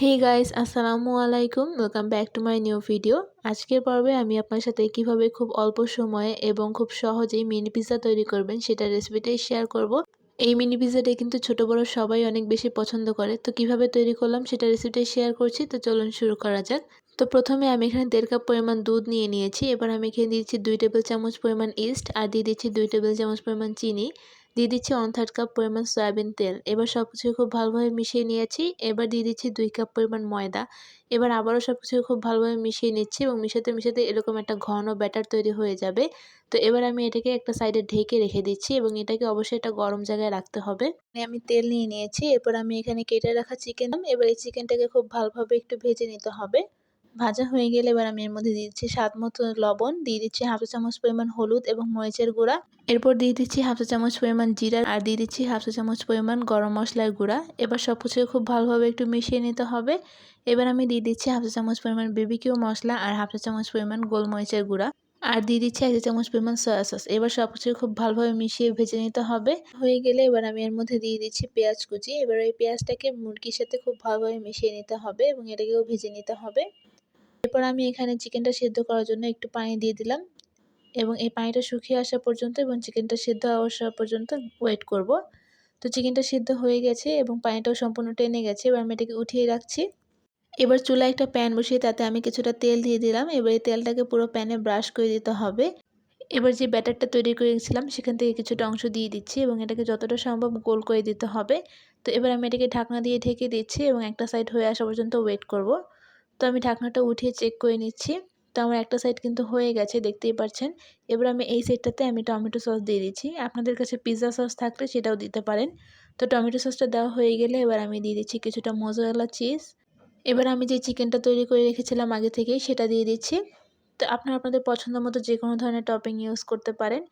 Hey guys, আসসালামু আলাইকুম। Welcome back to my new video. আজকের পর্বে আমি আপনার সাথে কিভাবে খুব অল্প সময়ে এবং খুব সহজেই মিনি পিৎজা তৈরি করবেন সেটা রেসিপিটাই শেয়ার করব। এই মিনি পিৎজাটা কিন্তু ছোট বড় সবাই অনেক বেশি পছন্দ করে। তো কিভাবে তৈরি করলাম সেটা রেসিপিটাই শেয়ার করছি। তো চলুন শুরু করা যাক। তো প্রথমে আমি এখানে 1.5 কাপ পরিমাণ দুধ নিয়ে নিয়েছি। এবার আমি এখানে দিচ্ছি 2 টেবিল চামচ পরিমাণ ইস্ট আর দিয়ে দিচ্ছি 2 টেবিল চামচ পরিমাণ চিনি। দিয়ে দিচ্ছি 1/3 কাপ পরিমাণ সয়াবিন তেল। এবার সবকিছু খুব ভালোভাবে মিশিয়ে নিয়েছি। এবার দিয়ে দিচ্ছি 2 কাপ পরিমাণ ময়দা। এবার আবারও সবকিছু খুব ভালোভাবে মিশিয়ে নিচ্ছি এবং মিশাতে এরকম একটা ঘন ব্যাটার তৈরি হয়ে যাবে। তো এবার আমি এটাকে একটা সাইডে ঢেকে রেখে দিচ্ছি এবং এটাকে অবশ্যই একটা গরম জায়গায় রাখতে হবে। আমি তেল নিয়ে নিয়েছি। এরপর আমি এখানে কেটে রাখা চিকেন, এবার এই চিকেনটাকে খুব ভালোভাবে একটু ভেজে নিতে হবে। ভাজা হয়ে গেলে এবার আমি এর মধ্যে দিয়ে দিচ্ছি স্বাদ মতো লবণ, দিয়ে দিচ্ছি 1/2 চা চামচ পরিমাণ হলুদ এবং মরিচের গুঁড়া। এরপর দিয়ে দিচ্ছি 1/2 চা চামচ পরিমাণ জিরা আর দিয়ে দিচ্ছি 1/2 চা চামচ পরিমাণ গরম মশলার গুঁড়া। এবার সবকিছু খুব ভালোভাবে একটু মিশিয়ে নিতে হবে। এবার আমি দিয়ে দিচ্ছি 1/2 চা চামচ পরিমাণ বিবিকিউ মশলা আর 1/2 চা চামচ পরিমাণ গোলমরিচের গুঁড়া আর দিয়ে দিচ্ছি 1 চা চামচ পরিমাণ সয়া সস। এবার সবকিছু খুব ভালোভাবে মিশিয়ে ভেজে নিতে হবে। হয়ে গেলে এবার আমি এর মধ্যে দিয়ে দিচ্ছি পেঁয়াজ কুচি। এবার এই পেঁয়াজটাকে মুরগির সাথে খুব ভালোভাবে মিশিয়ে নিতে হবে এবং এটাকেও ভেজে নিতে হবে। এরপর আমি এখানে চিকেনটা সেদ্ধ করার জন্য একটু পানি দিয়ে দিলাম এবং এই পানিটা শুকিয়ে আসা পর্যন্ত এবং চিকেনটা সেদ্ধ আসা পর্যন্ত ওয়েট করব। তো চিকেনটা সেদ্ধ হয়ে গেছে এবং পানিটাও সম্পূর্ণ টেনে গেছে। এবার আমি এটাকে উঠিয়ে রাখছি। এবার চুলায় একটা প্যান বসিয়ে তাতে আমি কিছুটা তেল দিয়ে দিলাম। এবার এই তেলটাকে পুরো প্যানে ব্রাশ করে দিতে হবে। এবার যে ব্যাটারটা তৈরি করে রেখেছিলাম সেখান থেকে কিছুটা অংশ দিয়ে দিচ্ছি এবং এটাকে যতটা সম্ভব গোল করে দিতে হবে। তো এবার আমি এটাকে ঢাকনা দিয়ে ঢেকে দিচ্ছি এবং একটা সাইড হয়ে আসা পর্যন্ত ওয়েট করব। তো আমি ঢাকনাটা উঠিয়ে চেক করে নিচ্ছি। তো আমার একটা সাইড কিন্তু হয়ে গেছে, দেখতেই পাচ্ছেন। এবার আমি এই সাইডটাতে আমি টমেটো সস দিয়ে দিচ্ছি। আপনাদের কাছে পিৎজা সস থাকলে সেটাও দিতে পারেন। তো টমেটো সসটা দেওয়া হয়ে গেলে এবার আমি দিয়ে দিচ্ছি কিছুটা মোজারেলা চিজ। এবার আমি যে চিকেনটা তৈরি করে রেখেছিলাম আগে থেকেই সেটা দিয়ে দিচ্ছি। তো আপনারা আপনাদের পছন্দ মতো যে কোনো ধরনের টপিং ইউজ করতে পারেন।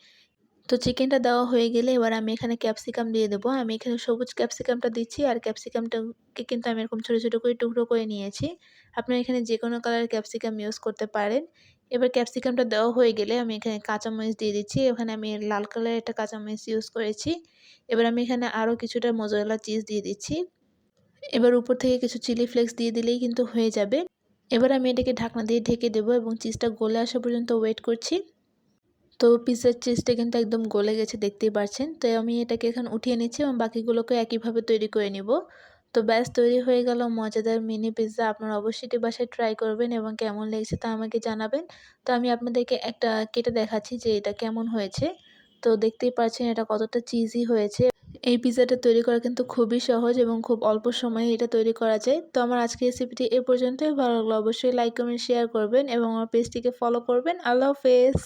তো চিকেনটা দেওয়া হয়ে গেলে এবার আমি এখানে ক্যাপসিকাম দিয়ে দেবো। আমি এখানে সবুজ ক্যাপসিকামটা দিচ্ছি আর ক্যাপসিকামটাকে কিন্তু আমি এরকম ছোটো ছোটো করে টুকরো করে নিয়েছি। আপনারা এখানে যে কোনো কালারের ক্যাপসিকাম ইউজ করতে পারেন। এবার ক্যাপসিকামটা দেওয়া হয়ে গেলে আমি এখানে কাঁচামরিচ দিয়ে দিচ্ছি। ওখানে আমি লাল কালারের একটা কাঁচামরিচ ইউজ করেছি। এবার আমি এখানে আরও কিছুটা মোজারেলা চিজ দিয়ে দিচ্ছি। এবার উপর থেকে কিছু চিলি ফ্লেক্স দিয়ে দিলেই কিন্তু হয়ে যাবে। এবার আমি এটাকে ঢাকনা দিয়ে ঢেকে দেবো এবং চিজটা গলে আসা পর্যন্ত ওয়েট করছি। তো পিৎজার চিজটা কিন্তু একদম গলে গেছে, দেখতেই পাচ্ছেন। তো আমি এটাকে এখন উঠিয়ে নিচ্ছি এবং বাকিগুলোকে একইভাবে তৈরি করে নিব। তো ব্যাস তৈরি হয়ে গেল মজাদার মিনি পিৎজা। আপনারা অবশ্যই এটি বাসায় ট্রাই করবেন এবং কেমন লেগেছে তা আমাকে জানাবেন। তো আমি আপনাদেরকে একটা কেটে দেখাচ্ছি যে এটা কেমন হয়েছে। তো দেখতেই পাচ্ছেন এটা কতটা চিজি হয়েছে। এই পিৎজাটা তৈরি করা কিন্তু খুবই সহজ এবং খুব অল্প সময়ে এটা তৈরি করা যায়। তো আমার আজকের রেসিপিটি এ পর্যন্তই। ভালো লাগলে অবশ্যই লাইক কমেন্ট শেয়ার করবেন এবং আমার পেজটিকে ফলো করবেন। আল্লাহ হাফেজ।